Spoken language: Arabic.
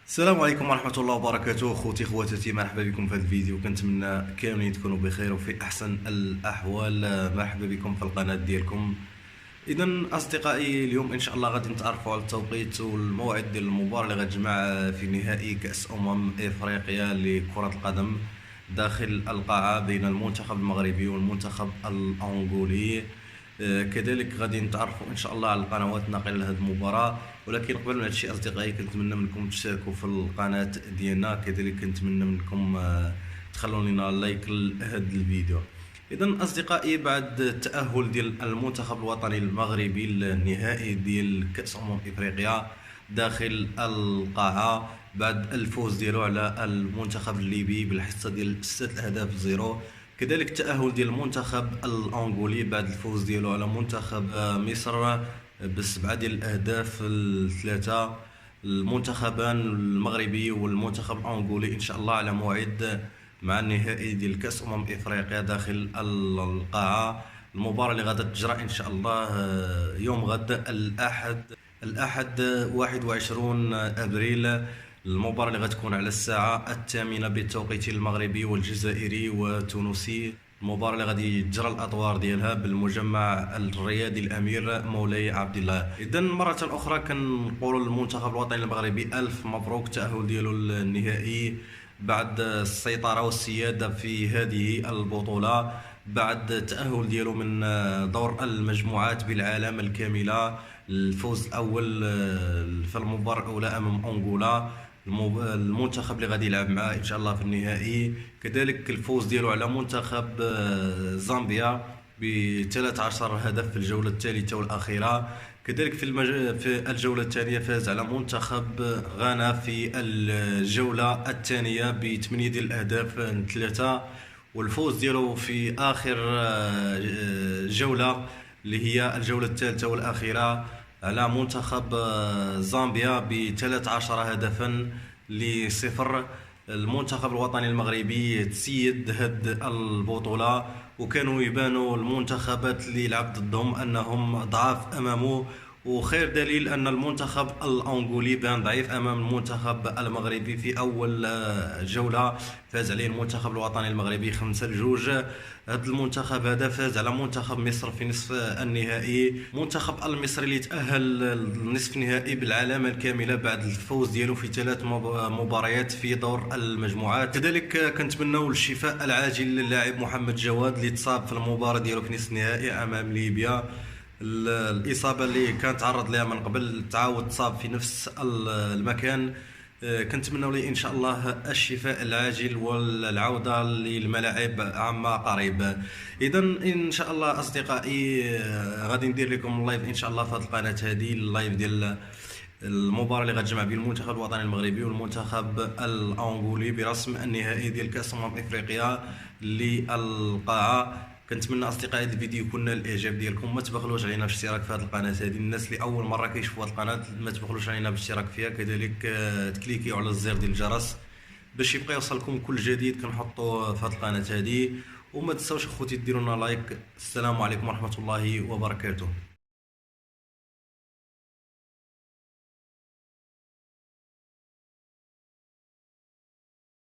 السلام عليكم ورحمة الله وبركاته. خوتي خواتاتي، مرحبا بكم في هذا الفيديو. كنتمنى كاملين تكونوا بخير وفي أحسن الأحوال. مرحبا بكم في القناة ديالكم. إذا أصدقائي، اليوم إن شاء الله غادي نتعرفوا على التوقيت والموعد ديال المباراة اللي غتجمع في نهائي كأس إفريقيا لكرة القدم داخل القاعة بين المنتخب المغربي والمنتخب الأنغولي. كذلك غادي نتعرفوا ان شاء الله على القنوات الناقله لهذه المباراه. ولكن قبل ما هذا الشيء اصدقائي، كنتمنى منكم تشتركوا في القناه ديالنا. كذلك كنتمنى منكم تخلوا لنا لايك لهذا الفيديو. اذا اصدقائي، بعد التاهل ديال المنتخب الوطني المغربي للنهائي ديال كاس افريقيا داخل القاعه، بعد الفوز ديالو على المنتخب الليبي بالحصه ديال 6 اهداف 0، كذلك التأهل ديال المنتخب الأنغولي بعد الفوز ديالو على منتخب مصر ب7 ديال الأهداف ل3. المنتخبان المغربي والمنتخب الأنغولي إن شاء الله على موعد مع النهائي ديال كأس إفريقيا داخل القاعة. المباراة اللي غادي تجرى إن شاء الله يوم غد الأحد 21 أبريل. المباراة اللي غتكون على الساعة 8 بالتوقيت المغربي والجزائري والتونسي. المباراة اللي غادي تجرى الأطوار ديالها بالمجمع الرياضي الأمير مولاي عبد الله. إذا مرة أخرى كنقولوا للمنتخب الوطني المغربي ألف مبروك التأهل ديالو للنهائي بعد السيطرة والسيادة في هذه البطولة، بعد التأهل ديالو من دور المجموعات بالعالم الكاملة. الفوز الأول في المباراة الأولى أمام أنغولا، المنتخب اللي غادي يلعب معاه ان شاء الله في النهائي. كذلك الفوز ديالو على منتخب زامبيا ب13 هدف في الجوله الثالثه والاخيره. كذلك في الجوله الثانيه فاز على منتخب غانا في الجوله الثانيه ب8 ديال الاهداف 3. والفوز ديالو في اخر جوله اللي هي الجوله الثالثه والاخيره على منتخب زامبيا ب13 هدفا ل0. المنتخب الوطني المغربي تسيد هاد البطولة، وكانوا يبانوا المنتخبات اللي لعب ضدهم أنهم ضعاف أمامه، وخير دليل أن المنتخب الأنغولي بان ضعيف أمام المنتخب المغربي في أول جولة. فاز عليه المنتخب الوطني المغربي 5-2. هذا المنتخب هذا فاز على منتخب مصر في نصف النهائي. المنتخب المصري اللي تأهل لنصف النهائي بالعلامة الكاملة بعد الفوز ديالو في 3 مباريات في دور المجموعات. كذلك كنتمنوا الشفاء العاجل للاعب محمد جواد اللي تصاب في المباراة ديالو في نصف النهائي أمام ليبيا. الإصابة اللي كان تعرض لها من قبل تعاود تصاب في نفس المكان. كنتمنوا لي ان شاء الله الشفاء العاجل والعوده للملاعب عما قريب. اذا ان شاء الله اصدقائي، غادي ندير لكم اللايف ان شاء الله في هذه القناه هذه، اللايف ديال المباراه اللي غتجمع بين المنتخب الوطني المغربي والمنتخب الانغولي برسم النهائي ديال كاس افريقيا للقاعه. كنتمنى اصدقائي هذا الفيديو يكون نال الاعجاب ديالكم. ما تبخلوش علينا بالاشتراك في هذه القناه هذه. الناس اللي اول مره كيشوفوا هذه القناه ما تبخلوش علينا بالاشتراك فيها. كذلك تكليكيو على الزر ديال الجرس باش يبقى يوصلكم كل جديد كنحطوه في هذه القناه هذه. وما تنساوش اخوتي ديروا لنا لايك. السلام عليكم ورحمه الله وبركاته.